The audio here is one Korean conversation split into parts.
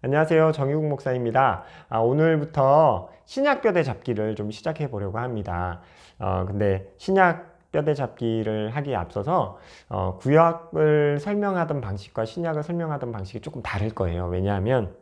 안녕하세요. 정유국 목사입니다. 오늘부터 신약 뼈대 잡기를 좀 시작해 보려고 합니다. 근데 신약 뼈대 잡기를 하기에 앞서서 구약을 설명하던 방식과 신약을 설명하던 방식이 조금 다를 거예요. 왜냐하면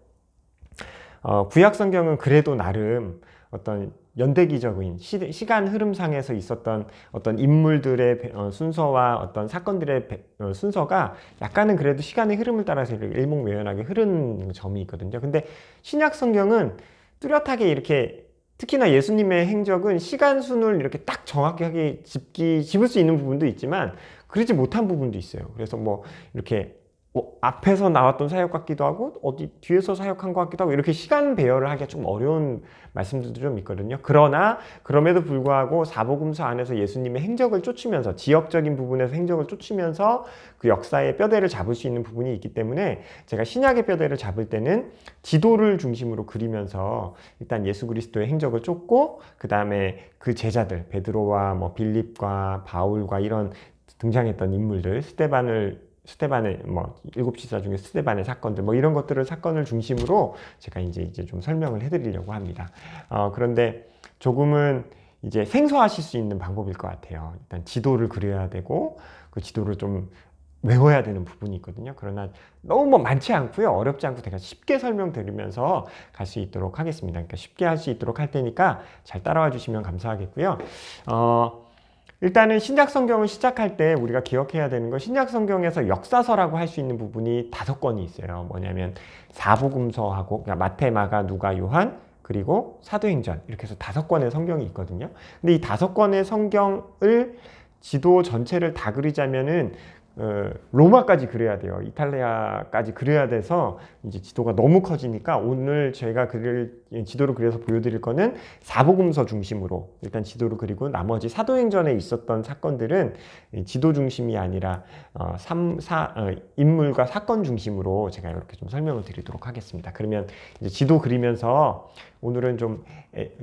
구약 성경은 그래도 나름 어떤 연대기적인 시간 흐름상에서 있었던 어떤 인물들의 순서와 어떤 사건들의 순서가 약간은 그래도 시간의 흐름을 따라서 일목요연하게 흐르는 점이 있거든요. 근데 신약 성경은 뚜렷하게 이렇게 특히나 예수님의 행적은 시간순을 이렇게 딱 정확하게 집을 수 있는 부분도 있지만 그러지 못한 부분도 있어요. 그래서 뭐 이렇게 앞에서 나왔던 사역 같기도 하고 어디 뒤에서 사역한 것 같기도 하고 이렇게 시간 배열을 하기가 좀 어려운 말씀들도 좀 있거든요. 그러나 그럼에도 불구하고 사복음서 안에서 예수님의 행적을 쫓으면서 지역적인 부분에서 행적을 쫓으면서 그 역사의 뼈대를 잡을 수 있는 부분이 있기 때문에 제가 신약의 뼈대를 잡을 때는 지도를 중심으로 그리면서 일단 예수 그리스도의 행적을 쫓고 그 다음에 그 제자들 베드로와 뭐 빌립과 바울과 이런 등장했던 인물들 스테반의 뭐 일곱 지사 중에 스테반의 사건들 뭐 이런 것들을 사건을 중심으로 제가 이제 좀 설명을 해드리려고 합니다. 그런데 조금은 이제 생소하실 수 있는 방법일 것 같아요. 일단 지도를 그려야 되고 그 지도를 좀 외워야 되는 부분이 있거든요. 그러나 너무 뭐 많지 않고요. 어렵지 않고 제가 쉽게 설명드리면서 갈 수 있도록 하겠습니다. 그러니까 쉽게 할 수 있도록 할 테니까 잘 따라와 주시면 감사하겠고요. 일단은 신약 성경을 시작할 때 우리가 기억해야 되는 건 신약 성경에서 역사서라고 할 수 있는 부분이 5권이 있어요. 뭐냐면 사복음서하고 그러니까 마태, 마가, 누가, 요한 그리고 사도행전 이렇게 해서 5권의 성경이 있거든요. 근데 이 5권의 성경을 지도 전체를 다 그리자면은 로마까지 그려야 돼요. 이탈리아까지 그려야 돼서 이제 지도가 너무 커지니까 오늘 제가 지도를 그려서 보여드릴 거는 사복음서 중심으로 일단 지도를 그리고 나머지 사도행전에 있었던 사건들은 지도 중심이 아니라 인물과 사건 중심으로 제가 이렇게 좀 설명을 드리도록 하겠습니다. 그러면 이제 지도 그리면서 오늘은 좀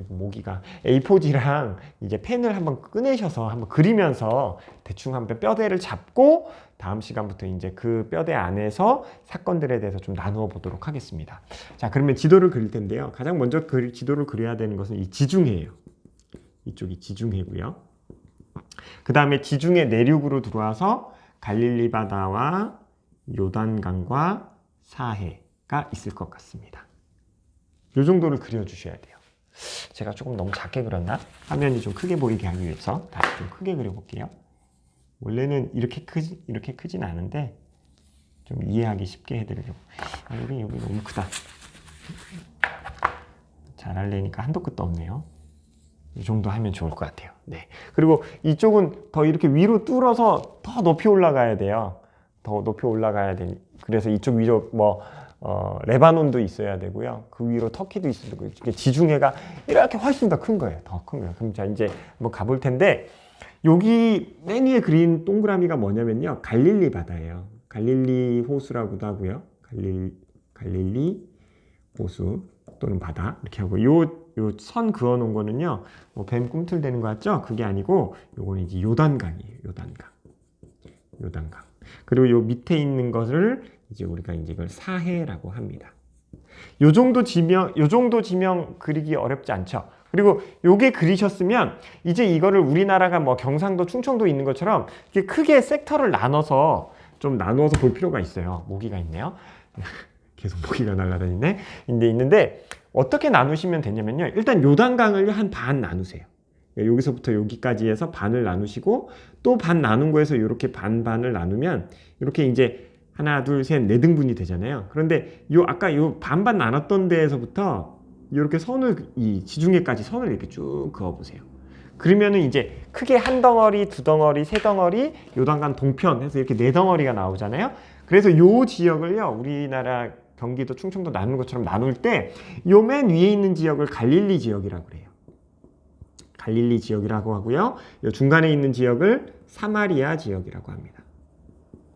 모기가 A4지랑 이제 펜을 한번 꺼내셔서 한번 그리면서 대충 한번 뼈대를 잡고 다음 시간부터 이제 그 뼈대 안에서 사건들에 대해서 좀 나누어 보도록 하겠습니다. 자, 그러면 지도를 그릴 텐데요. 가장 먼저 지도를 그려야 되는 것은 이 지중해예요. 이쪽이 지중해고요. 그 다음에 지중해 내륙으로 들어와서 갈릴리 바다와 요단강과 사해가 있을 것 같습니다. 이 정도를 그려주셔야 돼요. 제가 조금 너무 작게 그렸나? 화면이 좀 크게 보이게 하기 위해서 다시 좀 크게 그려볼게요. 원래는 이렇게 크진 않은데 좀 이해하기 쉽게 해드리려고. 여기 너무 크다. 잘하려니까 한도 끝도 없네요. 이 정도 하면 좋을 것 같아요. 네. 그리고 이쪽은 더 이렇게 위로 뚫어서 더 높이 올라가야 돼요. 더 높이 올라가야 돼. 그래서 이쪽 위로 레바논도 있어야 되고요. 그 위로 터키도 있어야 되고, 지중해가 이렇게 훨씬 더 큰 거예요. 더 큰 거예요. 그럼 자, 이제 한번 가볼 텐데, 여기 맨 위에 그린 동그라미가 뭐냐면요. 갈릴리 바다예요. 갈릴리 호수라고도 하고요. 갈릴리 호수 또는 바다 이렇게 하고 요 선 그어 놓은 거는요. 뭐 뱀 꿈틀대는 거 같죠? 그게 아니고 요거는 이제 요단강이에요. 요단강. 그리고 요 밑에 있는 것을 이제 우리가 이제 이걸 사해라고 합니다. 요 정도 지명 그리기 어렵지 않죠? 그리고 요게 그리셨으면 이제 이거를 우리나라가 뭐 경상도, 충청도 있는 것처럼 이렇게 크게 섹터를 나눠서 볼 필요가 있어요. 모기가 있네요. 계속 모기가 날아다니네. 있는데 어떻게 나누시면 되냐면요. 일단 요단강을 한 반 나누세요. 여기서부터 여기까지 해서 반을 나누시고 또 반 나눈 거에서 이렇게 반반을 나누면 이렇게 이제 하나, 둘, 셋, 네 등분이 되잖아요. 그런데 아까 반반 나눴던 데에서부터 이렇게 이 지중해까지 선을 이렇게 쭉 그어보세요. 그러면은 이제 크게 한 덩어리, 두 덩어리, 세 덩어리, 요단강 동편 해서 이렇게 네 덩어리가 나오잖아요. 그래서 요 지역을요, 우리나라 경기도, 충청도 나누는 것처럼 나눌 때 요 맨 위에 있는 지역을 갈릴리 지역이라고 그래요. 갈릴리 지역이라고 하고요. 요 중간에 있는 지역을 사마리아 지역이라고 합니다.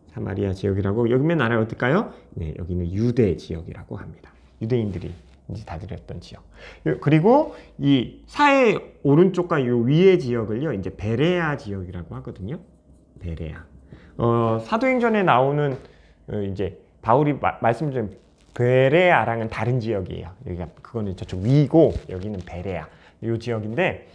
사마리아 지역이라고. 여기 맨 아래 어떨까요? 네, 여기는 유대 지역이라고 합니다. 유대인들이 이제 다스렸던 지역. 그리고 이 사해 오른쪽과 요 위의 지역을요, 이제 베레아 지역이라고 하거든요. 베레아. 사도행전에 나오는 이제 바울이 말씀드린 베레아랑은 다른 지역이에요. 여기가 그거는 저쪽 위고 여기는 베레아 요 지역인데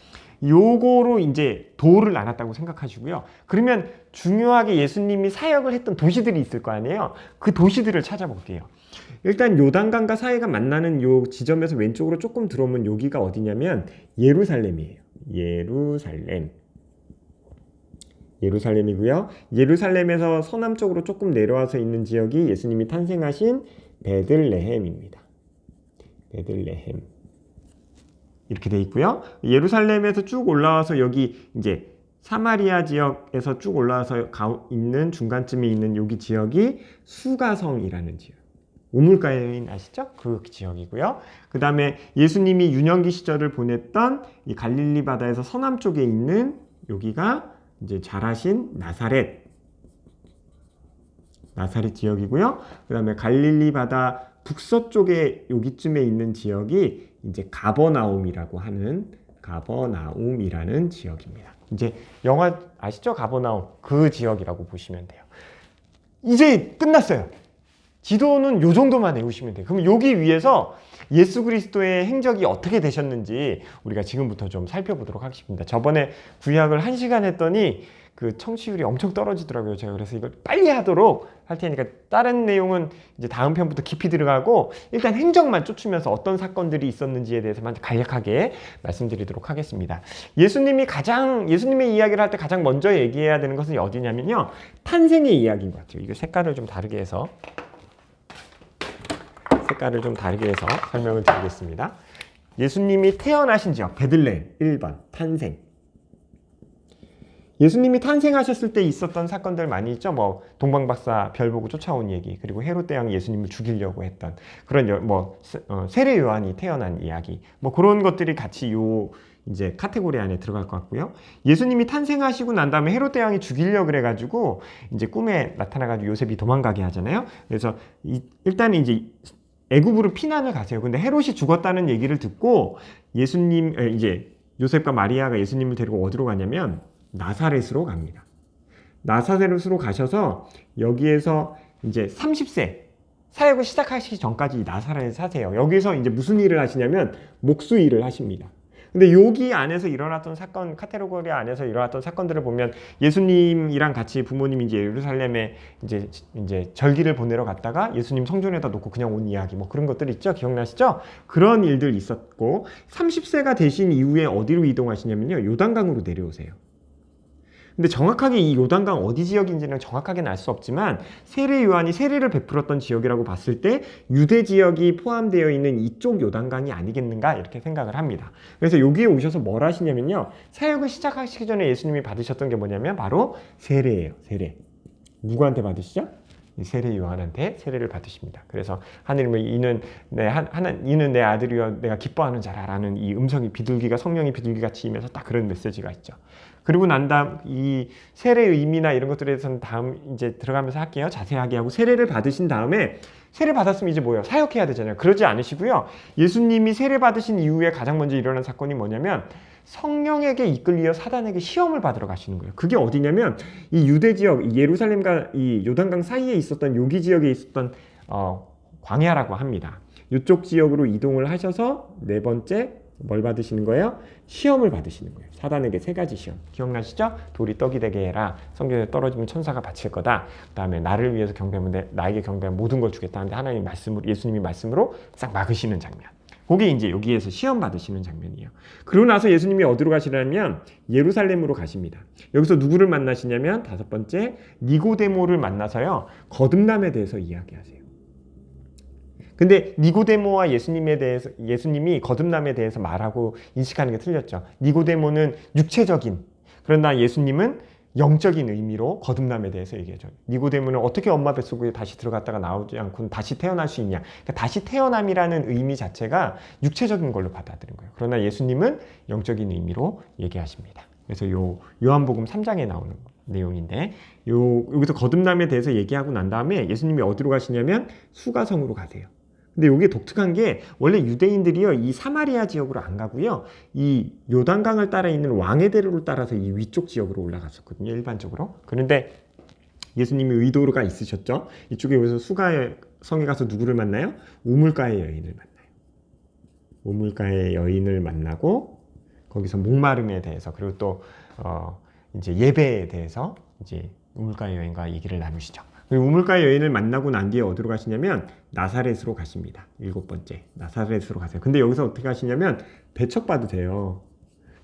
요거로 이제 도를 나눴다고 생각하시고요. 그러면 중요하게 예수님이 사역을 했던 도시들이 있을 거 아니에요. 그 도시들을 찾아볼게요. 일단 요단강과 사이가 만나는 요 지점에서 왼쪽으로 조금 들어오면 여기가 어디냐면 예루살렘이에요. 예루살렘이고요. 예루살렘에서 서남쪽으로 조금 내려와서 있는 지역이 예수님이 탄생하신 베들레헴입니다. 베들레헴. 이렇게 돼 있고요. 예루살렘에서 쭉 올라와서 여기 이제 사마리아 지역에서 쭉 올라와서 있는 중간쯤에 있는 여기 지역이 수가성이라는 지역. 우물가 여인 아시죠? 그 지역이고요. 그 다음에 예수님이 유년기 시절을 보냈던 이 갈릴리 바다에서 서남쪽에 있는 여기가 이제 자라신 나사렛 지역이고요. 그 다음에 갈릴리 바다 북서쪽에 여기쯤에 있는 지역이 이제 가버나움이라는 지역입니다. 이제 영화 아시죠? 가버나움 그 지역이라고 보시면 돼요. 이제 끝났어요. 지도는 요 정도만 외우시면 돼요. 그럼 여기 위에서 예수 그리스도의 행적이 어떻게 되셨는지 우리가 지금부터 좀 살펴보도록 하겠습니다. 저번에 구약을 1시간 했더니 그 청취율이 엄청 떨어지더라고요. 제가 그래서 이걸 빨리 하도록 할 테니까 다른 내용은 이제 다음 편부터 깊이 들어가고 일단 행적만 쫓으면서 어떤 사건들이 있었는지에 대해서만 간략하게 말씀드리도록 하겠습니다. 예수님의 이야기를 할 때 가장 먼저 얘기해야 되는 것은 어디냐면요. 탄생의 이야기인 것 같아요. 이거 색깔을 좀 다르게 해서 설명을 드리겠습니다. 예수님이 태어나신 지역 베들레헴 1번 탄생. 예수님이 탄생하셨을 때 있었던 사건들 많이 있죠. 뭐 동방박사 별 보고 쫓아온 얘기, 그리고 헤롯 대왕이 예수님을 죽이려고 했던 그런 세례 요한이 태어난 이야기, 뭐 그런 것들이 같이 요 이제 카테고리 안에 들어갈 것 같고요. 예수님이 탄생하시고 난 다음에 헤롯 대왕이 죽이려고 그래가지고 이제 꿈에 나타나가지고 요셉이 도망가게 하잖아요. 그래서 일단 이제 애굽으로 피난을 가세요. 근데 헤롯이 죽었다는 얘기를 듣고 이제 요셉과 마리아가 예수님을 데리고 어디로 가냐면 나사렛으로 갑니다. 나사렛으로 가셔서 여기에서 이제 30세 사역을 시작하시기 전까지 나사렛에 사세요. 여기서 이제 무슨 일을 하시냐면 목수 일을 하십니다. 근데 여기 안에서 일어났던 사건, 카테고리 안에서 일어났던 사건들을 보면 예수님이랑 같이 부모님이 이제 예루살렘에 이제 절기를 보내러 갔다가 예수님 성전에다 놓고 그냥 온 이야기, 뭐 그런 것들 있죠? 기억나시죠? 그런 일들 있었고, 30세가 되신 이후에 어디로 이동하시냐면요, 요단강으로 내려오세요. 근데 정확하게 이 요단강 어디 지역인지는 정확하게는 알 수 없지만 세례 요한이 세례를 베풀었던 지역이라고 봤을 때 유대 지역이 포함되어 있는 이쪽 요단강이 아니겠는가 이렇게 생각을 합니다. 그래서 여기에 오셔서 뭘 하시냐면요, 사역을 시작하시기 전에 예수님이 받으셨던 게 뭐냐면 바로 세례예요. 세례. 누구한테 받으시죠? 세례 요한한테 세례를 받으십니다. 그래서 하느님은 이는 내 아들이여 내가 기뻐하는 자라라는 이 음성이 성령이 비둘기같이 임해서 딱 그런 메시지가 있죠. 그리고 난 다음 이 세례의 의미나 이런 것들에 대해서는 다음 이제 들어가면서 할게요. 자세하게 하고, 세례를 받으신 다음에 세례 받았으면 이제 뭐예요? 사역해야 되잖아요. 그러지 않으시고요. 예수님이 세례 받으신 이후에 가장 먼저 일어난 사건이 뭐냐면 성령에게 이끌려 사단에게 시험을 받으러 가시는 거예요. 그게 어디냐면 이 유대 지역, 예루살렘과 이 요단강 사이에 있었던 여기 지역에 있었던 광야라고 합니다. 이쪽 지역으로 이동을 하셔서 네 번째 뭘 받으시는 거예요? 시험을 받으시는 거예요. 사단에게 3가지 시험. 기억나시죠? 돌이 떡이 되게 해라. 성전에 떨어지면 천사가 바칠 거다. 그 다음에 나를 위해서 경배하면 나에게 경배하면 모든 걸 주겠다 하는데 하나님 말씀으로, 예수님이 말씀으로 싹 막으시는 장면. 그게 이제 여기에서 시험 받으시는 장면이에요. 그러고 나서 예수님이 어디로 가시냐면 예루살렘으로 가십니다. 여기서 누구를 만나시냐면 5번째 니고데모를 만나서요, 거듭남에 대해서 이야기하세요. 근데 니고데모와 예수님이 거듭남에 대해서 말하고 인식하는 게 틀렸죠. 니고데모는 육체적인, 그러나 예수님은 영적인 의미로 거듭남에 대해서 얘기하죠. 니고데모는 어떻게 엄마 뱃속에 다시 들어갔다가 나오지 않고 다시 태어날 수 있냐. 그러니까 다시 태어남이라는 의미 자체가 육체적인 걸로 받아들인 거예요. 그러나 예수님은 영적인 의미로 얘기하십니다. 그래서 요한복음 3장에 나오는 내용인데, 여기서 거듭남에 대해서 얘기하고 난 다음에 예수님이 어디로 가시냐면 수가성으로 가세요. 근데 이게 독특한 게 원래 유대인들이요, 이 사마리아 지역으로 안 가고요, 이 요단강을 따라 있는 왕의 대로를 따라서 이 위쪽 지역으로 올라갔었거든요, 일반적으로. 그런데 예수님이 의도가 있으셨죠. 이쪽에 오셔서 성에 가서 누구를 만나요? 우물가의 여인을 만나요. 우물가의 여인을 만나고 거기서 목마름에 대해서 그리고 또 이제 예배에 대해서 이제 우물가의 여인과 얘기를 나누시죠. 그리고 우물가의 여인을 만나고 난 뒤에 어디로 가시냐면 나사렛으로 가십니다. 7번째 나사렛으로 가세요. 근데 여기서 어떻게 가시냐면 배척받으세요.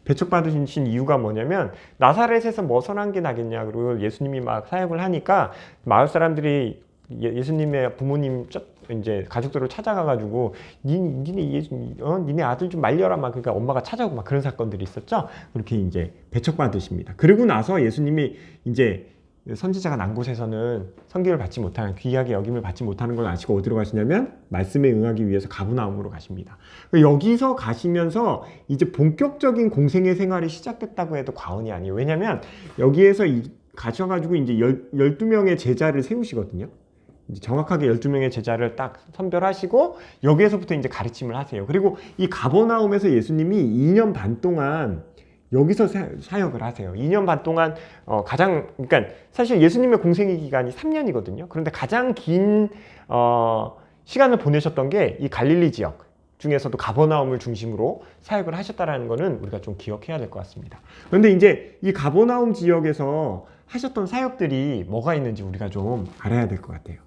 배척받으신 이유가 뭐냐면 나사렛에서 뭐 선한 게 나겠냐. 그리고 예수님이 막 사역을 하니까 마을 사람들이 예수님의 부모님 이제 가족들을 찾아가가지고 니네 아들 좀 말려라 막 그러니까 엄마가 찾아오고 막 그런 사건들이 있었죠. 그렇게 이제 배척받으십니다. 그리고 나서 예수님이 이제 선지자가 난 곳에서는 선기를 받지 못하는 귀하게 여김을 받지 못하는 걸 아시고 어디로 가시냐면 말씀에 응하기 위해서 가브나움으로 가십니다. 여기서 가시면서 이제 본격적인 공생의 생활이 시작됐다고 해도 과언이 아니에요. 왜냐하면 여기에서 가셔가지고 이제 12명의 제자를 세우시거든요. 이제 정확하게 12명의 제자를 딱 선별하시고 여기에서부터 이제 가르침을 하세요. 그리고 이 가버나움에서 예수님이 2년 반 동안 여기서 사역을 하세요. 2년 반 동안 그러니까 사실 예수님의 공생의 기간이 3년이거든요. 그런데 가장 긴 시간을 보내셨던 게 이 갈릴리 지역 중에서도 가버나움을 중심으로 사역을 하셨다라는 거는 우리가 좀 기억해야 될 것 같습니다. 그런데 이제 이 가버나움 지역에서 하셨던 사역들이 뭐가 있는지 우리가 좀 알아야 될 것 같아요.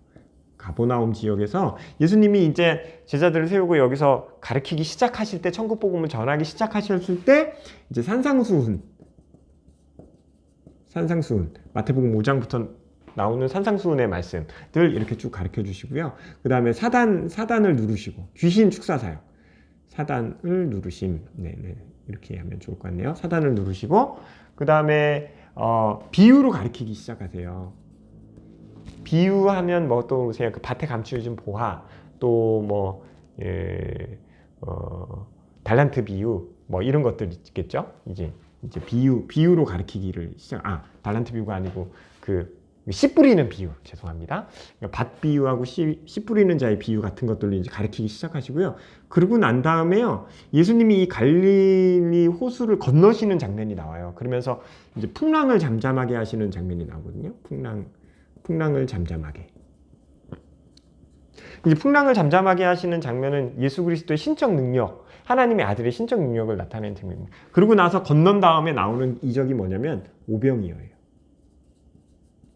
가버나움 지역에서 예수님이 이제 제자들을 세우고 여기서 가르치기 시작하실 때, 천국 복음을 전하기 시작하셨을 때 이제 산상수훈 마태복음 5장부터 나오는 산상수훈의 말씀들 이렇게 쭉 가르쳐 주시고요. 그 다음에 사단을 누르시고 귀신 축사 사역 사단을 누르심 이렇게 하면 좋을 것 같네요. 사단을 누르시고 그 다음에 비유로 가르치기 시작하세요. 비유하면 뭐 또 보세요. 그 밭에 감추어진 보화, 또 뭐 달란트 비유, 뭐 이런 것들 있겠죠. 이제 비유로 가르치기를 달란트 비유가 아니고 씨 뿌리는 비유, 죄송합니다. 밭 비유하고 씨 뿌리는 자의 비유 같은 것들로 이제 가르치기 시작하시고요. 그러고 난 다음에요, 예수님이 이 갈릴리 호수를 건너시는 장면이 나와요. 그러면서 이제 풍랑을 잠잠하게 하시는 장면이 나오거든요. 풍랑을 잠잠하게. 이제 풍랑을 잠잠하게 하시는 장면은 예수 그리스도의 신적 능력, 하나님의 아들의 신적 능력을 나타내는 장면입니다. 그러고 나서 건넌 다음에 나오는 이적이 뭐냐면 오병이어예요.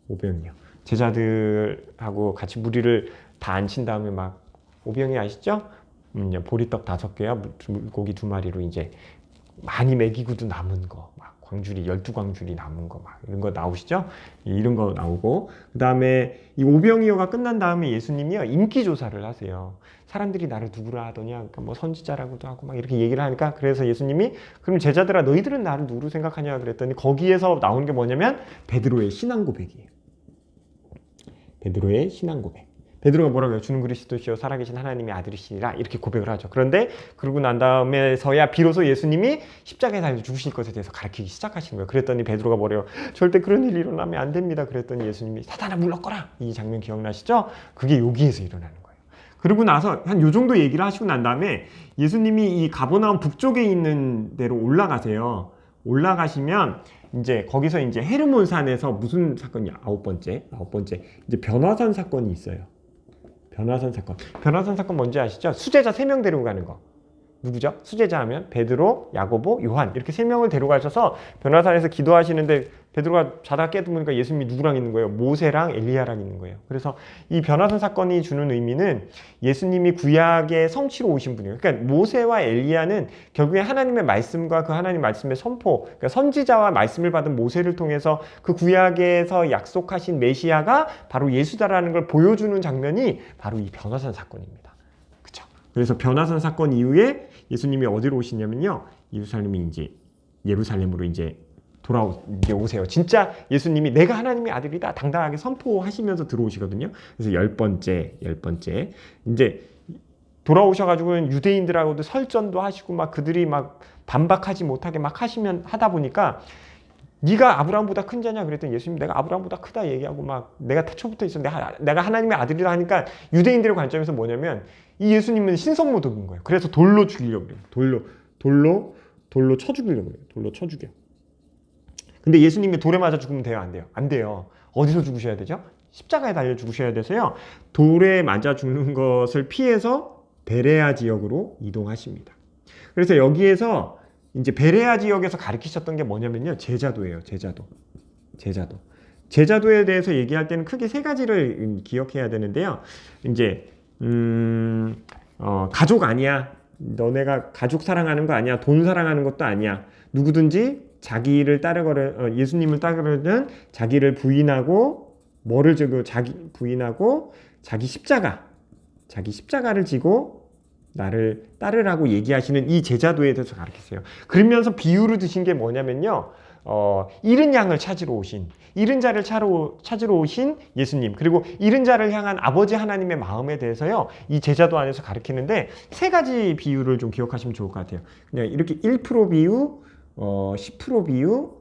오병이어. 제자들하고 같이 무리를 다 앉힌 다음에 막 오병이 아시죠? 보리떡 5개와 물고기 2마리로 이제 많이 먹이고도 남은 거, 막 광주리 12광주리 남은 거 막 이런 거 나오시죠? 이런 거 나오고 그 다음에 이 오병이어가 끝난 다음에 예수님이요 인기 조사를 하세요. 사람들이 나를 누구라 하더냐, 그러니까 뭐 선지자라고도 하고 막 이렇게 얘기를 하니까 그래서 예수님이 그럼 제자들아 너희들은 나를 누구로 생각하냐 그랬더니 거기에서 나오는 게 뭐냐면 베드로의 신앙 고백이에요. 베드로의 신앙 고백. 베드로가 뭐라고 해요? 주는 그리스도시요 살아계신 하나님의 아들이시라 이렇게 고백을 하죠. 그런데 그러고 난 다음에서야 비로소 예수님이 십자가에 달려 죽으실 것에 대해서 가르치기 시작하신 거예요. 그랬더니 베드로가 뭐래요? 절대 그런 일이 일어나면 안 됩니다. 그랬더니 예수님이 사단아 물러거라. 이 장면 기억나시죠? 그게 여기에서 일어나는 거예요. 그리고 나서 한 요 정도 얘기를 하시고 난 다음에 예수님이 이 가버나움 북쪽에 있는 데로 올라가세요. 올라가시면 이제 거기서 이제 헤르몬 산에서 무슨 사건이 아홉 번째 이제 변화산 사건이 있어요. 변화산 사건 뭔지 아시죠? 수제자 3명 데리고 가는 거. 누구죠? 수제자 하면 베드로, 야고보, 요한 이렇게 3명을 데려가셔서 변화산에서 기도하시는데 베드로가 자다가 깨보니까 예수님이 누구랑 있는 거예요? 모세랑 엘리야랑 있는 거예요. 그래서 이 변화산 사건이 주는 의미는 예수님이 구약의 성취로 오신 분이에요. 그러니까 모세와 엘리야는 결국에 하나님의 말씀과 그 하나님 말씀의 선포, 그러니까 선지자와 말씀을 받은 모세를 통해서 그 구약에서 약속하신 메시아가 바로 예수다라는 걸 보여주는 장면이 바로 이 변화산 사건입니다. 그렇죠? 그래서 변화산 사건 이후에 예수님이 어디로 오시냐면요, 예루살렘으로 이제 오세요. 진짜 예수님이 내가 하나님의 아들이다 당당하게 선포하시면서 들어오시거든요. 그래서 10번째 이제 돌아오셔가지고 유대인들하고도 설전도 하시고 막 그들이 막 반박하지 못하게 막 하다 보니까 네가 아브라함보다 큰 자냐 그랬더니 예수님 내가 아브라함보다 크다 얘기하고 막 내가 태초부터 있어 내가 하나님의 아들이라 하니까 유대인들의 관점에서 뭐냐면 이 예수님은 신성모독인 거예요. 그래서 돌로 죽이려고 그래요. 돌로 쳐 죽이려고 그래요. 돌로 쳐 죽여. 근데 예수님이 돌에 맞아 죽으면 돼요? 안 돼요? 안 돼요. 어디서 죽으셔야 되죠? 십자가에 달려 죽으셔야 돼서요. 돌에 맞아 죽는 것을 피해서 베레아 지역으로 이동하십니다. 그래서 여기에서 이제 베레아 지역에서 가르치셨던 게 뭐냐면요. 제자도예요. 제자도에 대해서 얘기할 때는 크게 세 가지를 기억해야 되는데요. 이제 가족 아니야. 너네가 가족 사랑하는 거 아니야. 돈 사랑하는 것도 아니야. 누구든지 자기를 따르거든 예수님을 따르거든 자기를 부인하고 뭐를 지고 자기 부인하고 자기 십자가를 지고 나를 따르라고 얘기하시는 이 제자도에 대해서 가르쳤어요. 그러면서 비유를 드신 게 뭐냐면요. 잃은 양을 찾으러 오신, 잃은 자를 찾으러 오신 예수님, 그리고 잃은 자를 향한 아버지 하나님의 마음에 대해서요, 이 제자도 안에서 가르치는데 세 가지 비유를 좀 기억하시면 좋을 것 같아요. 그냥 이렇게 1% 비유, 10% 비유,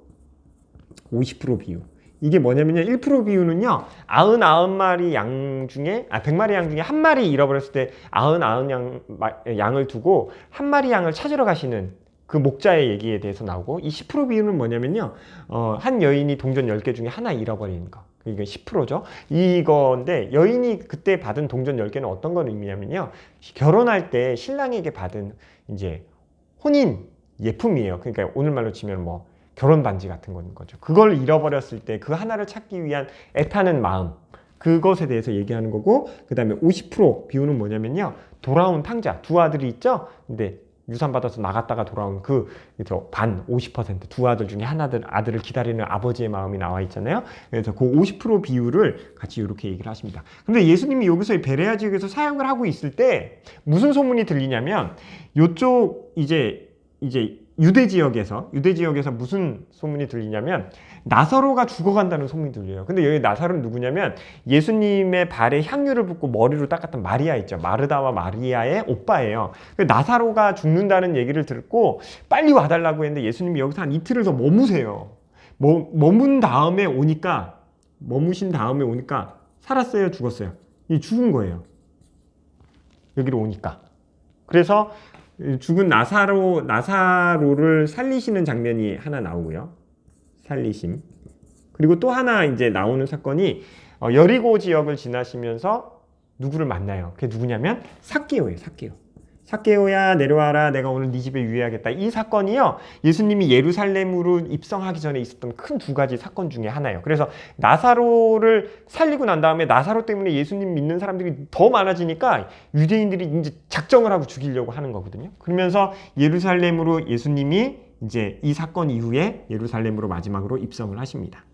50% 비유. 이게 뭐냐면요. 1% 비유는요. 99마리 양 중에 100마리 양 중에 한 마리 잃어버렸을 때 99 양을 두고 한 마리 양을 찾으러 가시는 그 목자의 얘기에 대해서 나오고, 이 10% 비유는 뭐냐면요. 한 여인이 동전 10개 중에 하나 잃어버리는 거. 이게 10%죠. 이건데 여인이 그때 받은 동전 10개는 어떤 걸 의미냐면요. 결혼할 때 신랑에게 받은 이제 혼인 예품이에요. 그러니까 오늘말로 치면 뭐 결혼 반지 같은 거죠. 그걸 잃어버렸을 때 그 하나를 찾기 위한 애타는 마음, 그것에 대해서 얘기하는 거고, 그 다음에 50% 비유는 뭐냐면요. 돌아온 탕자, 두 아들이 있죠. 근데 유산 받아서 나갔다가 돌아온 반 50% 두 아들 중에 아들을 기다리는 아버지의 마음이 나와 있잖아요. 그래서 그 50% 비유를 같이 이렇게 얘기를 하십니다. 근데 예수님이 여기서 베레아 지역에서 사역을 하고 있을 때 무슨 소문이 들리냐면, 요쪽 이제 유대 지역에서 무슨 소문이 들리냐면 나사로가 죽어간다는 소문이 들려요. 근데 여기 나사로는 누구냐면 예수님의 발에 향유를 붓고 머리로 닦았던 마리아 있죠. 마르다와 마리아의 오빠예요. 나사로가 죽는다는 얘기를 듣고 빨리 와달라고 했는데 예수님이 여기서 한 이틀을 더 머무세요. 머무신 다음에 오니까 살았어요, 죽었어요? 이 죽은 거예요. 여기로 오니까. 그래서 죽은 나사로를 살리시는 장면이 하나 나오고요. 살리심. 그리고 또 하나 이제 나오는 사건이 여리고 지역을 지나시면서 누구를 만나요. 그게 누구냐면 삭개오예요. 삭개오야 내려와라, 내가 오늘 네 집에 유의하겠다. 이 사건이요, 예수님이 예루살렘으로 입성하기 전에 있었던 큰 두 가지 사건 중에 하나예요. 그래서 나사로를 살리고 난 다음에 나사로 때문에 예수님 믿는 사람들이 더 많아지니까 유대인들이 이제 작정을 하고 죽이려고 하는 거거든요. 그러면서 예루살렘으로 예수님이 이제 이 사건 이후에 예루살렘으로 마지막으로 입성을 하십니다.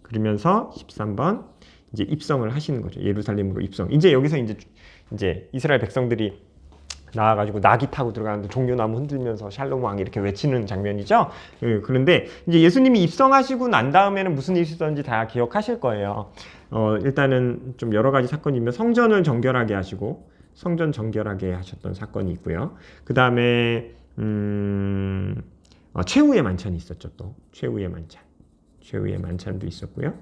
그러면서 13번 이제 입성을 하시는 거죠. 예루살렘으로 입성. 이제 여기서 이제 이스라엘 백성들이 나와가지고 나귀 타고 들어가는데 종려나무 흔들면서 샬롬 왕이 이렇게 외치는 장면이죠. 그런데 이제 예수님이 입성하시고 난 다음에는 무슨 일이 있었는지 다 기억하실 거예요. 일단은 좀 여러 가지 사건이면 성전 정결하게 하셨던 사건이 있고요. 그 다음에 최후의 만찬이 있었죠. 또 최후의 만찬도 있었고요.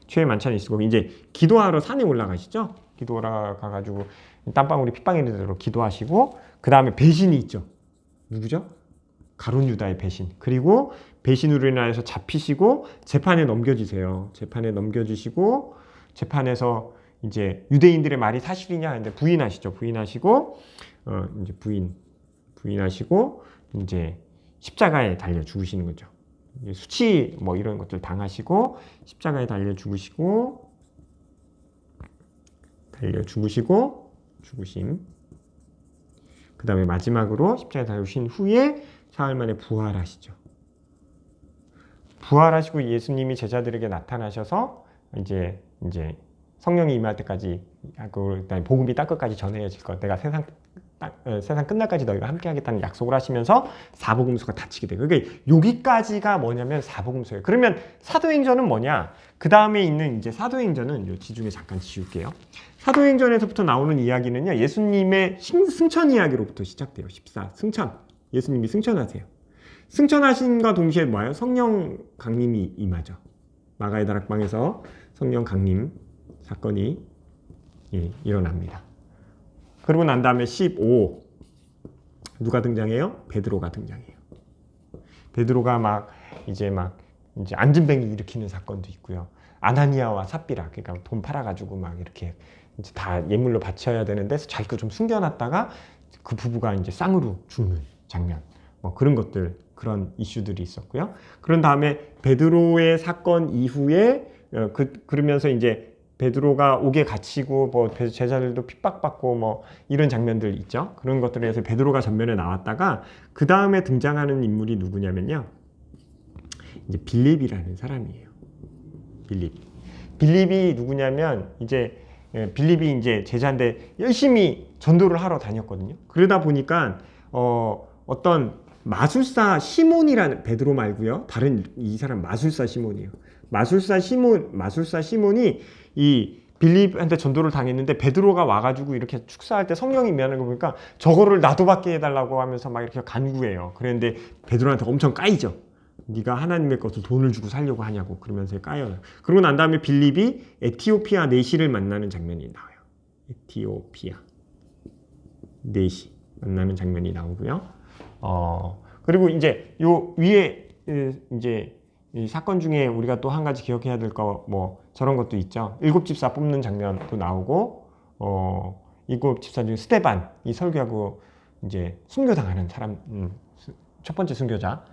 최후의 만찬이 있었고, 이제 기도하러 산에 올라가시죠. 기도 올라가가지고 땀방울이 핏방울이 되도록 기도하시고, 그 다음에 배신이 있죠. 누구죠? 가룟 유다의 배신. 그리고 배신으로 인해서 잡히시고 재판에 넘겨지세요. 재판에 넘겨지시고, 재판에서 이제 유대인들의 말이 사실이냐 하는데 부인하시죠. 부인하시고 이제 부인하시고 이제 십자가에 달려 죽으시는 거죠. 수치 뭐 이런 것들 당하시고 십자가에 달려 죽으시고 죽으심. 그 다음에 마지막으로 십자가에 달려주신 후에 사흘 만에 부활하시죠. 부활하시고 예수님이 제자들에게 나타나셔서 이제 성령이 임할 때까지 하고, 그다음에 복음이 땅 끝까지 전해질 것, 내가 세상 끝날까지 너희가 함께 하겠다는 약속을 하시면서 사복음서가 닫히게 돼요. 그러니까 여기까지가 뭐냐면 사복음서예요. 그러면 사도행전은 뭐냐? 그 다음에 있는 이제 사도행전은 요 지중에 잠깐 지울게요. 사도행전에서부터 나오는 이야기는요, 예수님의 승천 이야기로부터 시작돼요. 14 승천. 예수님이 승천하세요. 승천하신과 동시에 뭐예요? 성령 강림이 임하죠. 마가의 다락방에서 성령 강림 사건이 일어납니다. 그러고 난 다음에 15 누가 등장해요? 베드로가 등장해요. 베드로가 막 이제 안진뱅이 일으키는 사건도 있고요. 아나니아와 삽비라, 그러니까 돈 팔아가지고 막 이렇게 이제 다 예물로 바쳐야 되는데 자기 거 좀 숨겨놨다가 그 부부가 이제 쌍으로 죽는 장면, 뭐 그런 것들, 그런 이슈들이 있었고요. 그런 다음에 베드로의 사건 이후에 그러면서 이제 베드로가 옥에 갇히고 뭐 제자들도 핍박받고 뭐 이런 장면들 있죠. 그런 것들에 대해서 베드로가 전면에 나왔다가 그 다음에 등장하는 인물이 누구냐면요, 이제 빌립이라는 사람이에요. 빌립이 누구냐면 이제 빌립이 이제 제자인데 열심히 전도를 하러 다녔거든요. 그러다 보니까 어떤 마술사 시몬이라는, 베드로 말고요, 다른 이 사람 마술사 시몬이에요. 마술사 시몬이 이 빌립한테 전도를 당했는데 베드로가 와가지고 이렇게 축사할 때 성령이 임하는 거 보니까 저거를 나도 받게 해달라고 하면서 막 이렇게 간구해요. 그랬는데 베드로한테 엄청 까이죠. 네가 하나님의 것을 돈을 주고 살려고 하냐고 그러면서 까여요. 그러고 난 다음에 빌립이 에티오피아 내시를 만나는 장면이 나와요. 에티오피아 내시 만나는 장면이 나오고요. 그리고 이제 요 위에 이제 이 사건 중에 우리가 또 한 가지 기억해야 될 거 뭐 저런 것도 있죠. 7집사 뽑는 장면도 나오고 7집사 중에 스데반, 이 설교하고 이제 순교당하는 사람, 첫 번째 순교자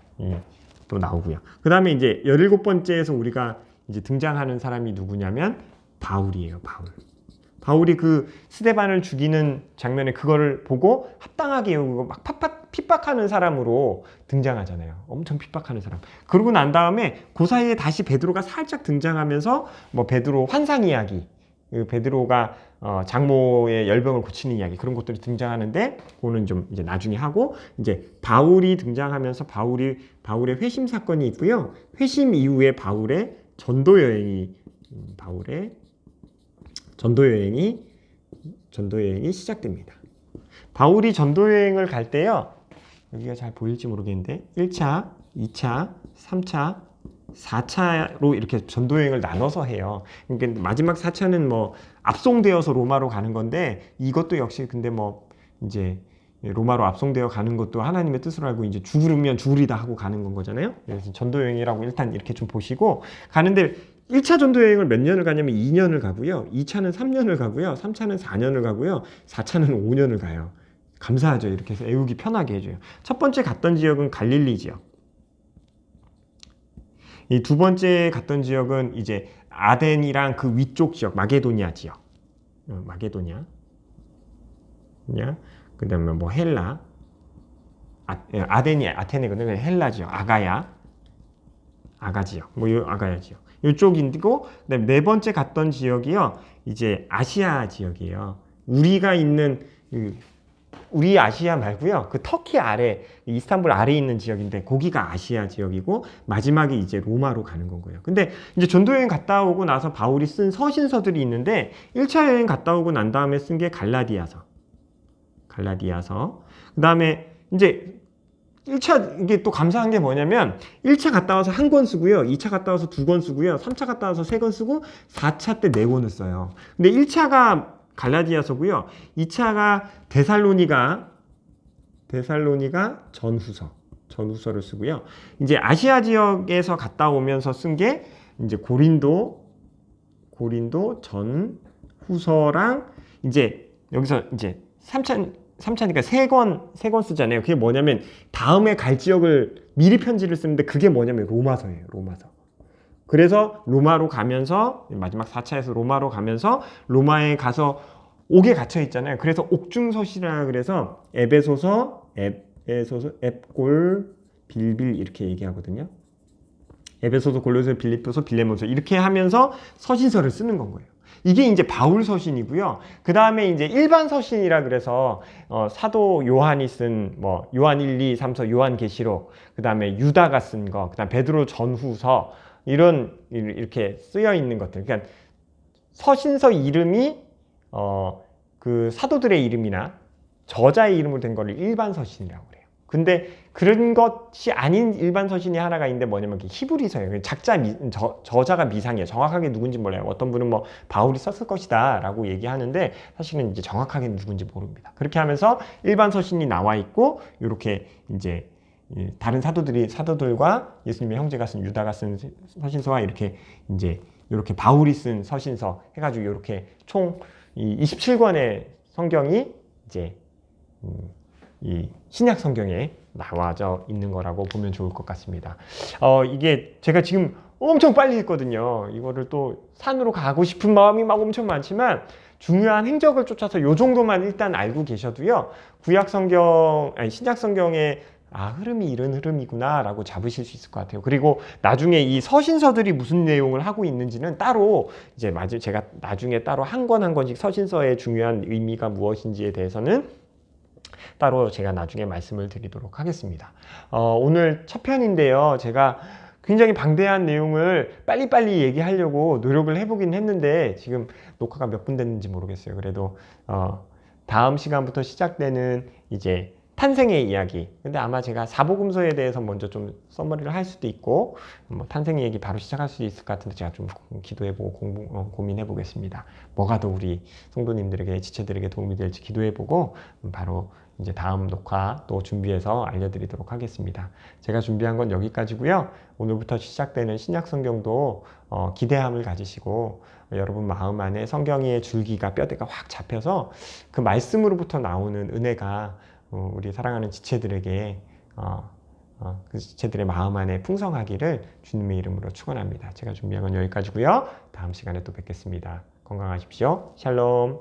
또 나오고요. 그 다음에 이제 17번째에서 우리가 이제 등장하는 사람이 누구냐면 바울이에요. 바울이 그 스데반을 죽이는 장면에 그거를 보고 합당하게 여기고 막 핍박하는 사람으로 등장하잖아요. 엄청 핍박하는 사람. 그러고 난 다음에 그 사이에 다시 베드로가 살짝 등장하면서 뭐 베드로 환상 이야기, 베드로가 장모의 열병을 고치는 이야기, 그런 것들이 등장하는데 그거는 좀 이제 나중에 하고, 이제 바울이 등장하면서 바울의 회심 사건이 있고요. 회심 이후에 바울의 전도 여행이 시작됩니다. 바울이 전도 여행을 갈 때요, 여기가 잘 보일지 모르겠는데 1차, 2차, 3차, 4차로 이렇게 전도 여행을 나눠서 해요. 그러니까 마지막 4차는 뭐 압송되어서 로마로 가는 건데, 이것도 역시 근데 뭐 이제 로마로 압송되어 가는 것도 하나님의 뜻을 알고 이제 죽으면 죽으리다 하고 가는 건 거잖아요. 그래서 전도 여행이라고 일단 이렇게 좀 보시고 가는데, 1차 전도 여행을 몇 년을 가냐면 2년을 가고요. 2차는 3년을 가고요. 3차는 4년을 가고요. 4차는 5년을 가요. 감사하죠. 이렇게 해서 애우기 편하게 해줘요. 첫 번째 갔던 지역은 갈릴리 지역. 이 두 번째 갔던 지역은 이제 아덴이랑 그 위쪽 지역, 마게도니아 지역. 마게도니아. 그 다음에 뭐 헬라. 아테네거든요. 헬라 지역. 아가 지역. 뭐 요 아가야 지역. 이쪽이고, 그다음에 네 번째 갔던 지역이요, 이제 아시아 지역이에요. 우리가 있는 우리 아시아 말고요, 그 터키 아래, 이스탄불 아래에 있는 지역인데 거기가 아시아 지역이고, 마지막에 이제 로마로 가는 건 거예요. 근데 이제 전도 여행 갔다 오고 나서 바울이 쓴 서신서들이 있는데, 1차 여행 갔다 오고 난 다음에 쓴 게 갈라디아서. 그 다음에 이제 1차, 이게 또 감사한 게 뭐냐면 1차 갔다 와서 한 권 쓰고요, 2차 갔다 와서 2권 쓰고요, 3차 갔다 와서 3권 쓰고 4차 때 4권을 써요. 근데 1차가 갈라디아서고요, 2차가 데살로니가 전후서를 쓰고요. 이제 아시아 지역에서 갔다 오면서 쓴 게 이제 고린도 전후서랑, 이제 여기서 이제 3차니까 3권 쓰잖아요. 그게 뭐냐면 다음에 갈 지역을 미리 편지를 쓰는데, 그게 뭐냐면 로마서예요. 그래서 로마로 가면서 마지막 4차에서 로마로 가면서 로마에 가서 옥에 갇혀 있잖아요. 그래서 옥중서시라 그래서 에베소서, 앱골, 빌빌 이렇게 얘기하거든요. 에베소서, 골로새, 빌립보서, 빌레몬서 이렇게 하면서 서신서를 쓰는 건 거예요. 이게 이제 바울 서신이고요. 그 다음에 이제 일반 서신이라 그래서 사도 요한이 쓴 뭐 요한 1, 2, 3서, 요한 계시록, 그 다음에 유다가 쓴 거, 그 다음 베드로 전후서, 이런 이렇게 쓰여 있는 것들. 그러니까 서신서 이름이 그 사도들의 이름이나 저자의 이름으로 된 거를 일반 서신이라고 그래요. 근데 그런 것이 아닌 일반 서신이 하나가 있는데 뭐냐면 히브리서예요. 저자가 미상이에요. 정확하게 누군지 몰라요. 어떤 분은 뭐 바울이 썼을 것이다 라고 얘기하는데, 사실은 이제 정확하게 누군지 모릅니다. 그렇게 하면서 일반 서신이 나와 있고, 이렇게 이제 다른 사도들과 예수님의 형제가 쓴 유다가 쓴 서신서와 이렇게 바울이 쓴 서신서 해가지고 이렇게 총 27권의 성경이 이제 이 신약 성경에 나와져 있는 거라고 보면 좋을 것 같습니다. 이게 제가 지금 엄청 빨리 했거든요. 이거를 또 산으로 가고 싶은 마음이 막 엄청 많지만 중요한 행적을 쫓아서 요 정도만 일단 알고 계셔도요. 신약 성경의 흐름이 이런 흐름이구나 라고 잡으실 수 있을 것 같아요. 그리고 나중에 이 서신서들이 무슨 내용을 하고 있는지는 따로 제가 나중에 따로 한 권 한 권씩 서신서의 중요한 의미가 무엇인지에 대해서는 따로 제가 나중에 말씀을 드리도록 하겠습니다. 오늘 첫 편인데요. 제가 굉장히 방대한 내용을 빨리빨리 얘기하려고 노력을 해보긴 했는데 지금 녹화가 몇 분 됐는지 모르겠어요. 그래도 다음 시간부터 시작되는 이제 탄생의 이야기. 근데 아마 제가 사복음서에 대해서 먼저 좀 서머리를 할 수도 있고 탄생의 얘기 바로 시작할 수 있을 것 같은데 제가 좀 기도해보고 고민해 보겠습니다. 뭐가 더 우리 성도님들에게 지체들에게 도움이 될지 기도해보고 바로 이제 다음 녹화 또 준비해서 알려드리도록 하겠습니다. 제가 준비한 건 여기까지고요. 오늘부터 시작되는 신약 성경도 기대함을 가지시고 여러분 마음 안에 성경의 줄기가 뼈대가 확 잡혀서 그 말씀으로부터 나오는 은혜가 우리 사랑하는 지체들에게 그 지체들의 마음 안에 풍성하기를 주님의 이름으로 축원합니다. 제가 준비한 건 여기까지고요. 다음 시간에 또 뵙겠습니다. 건강하십시오. 샬롬.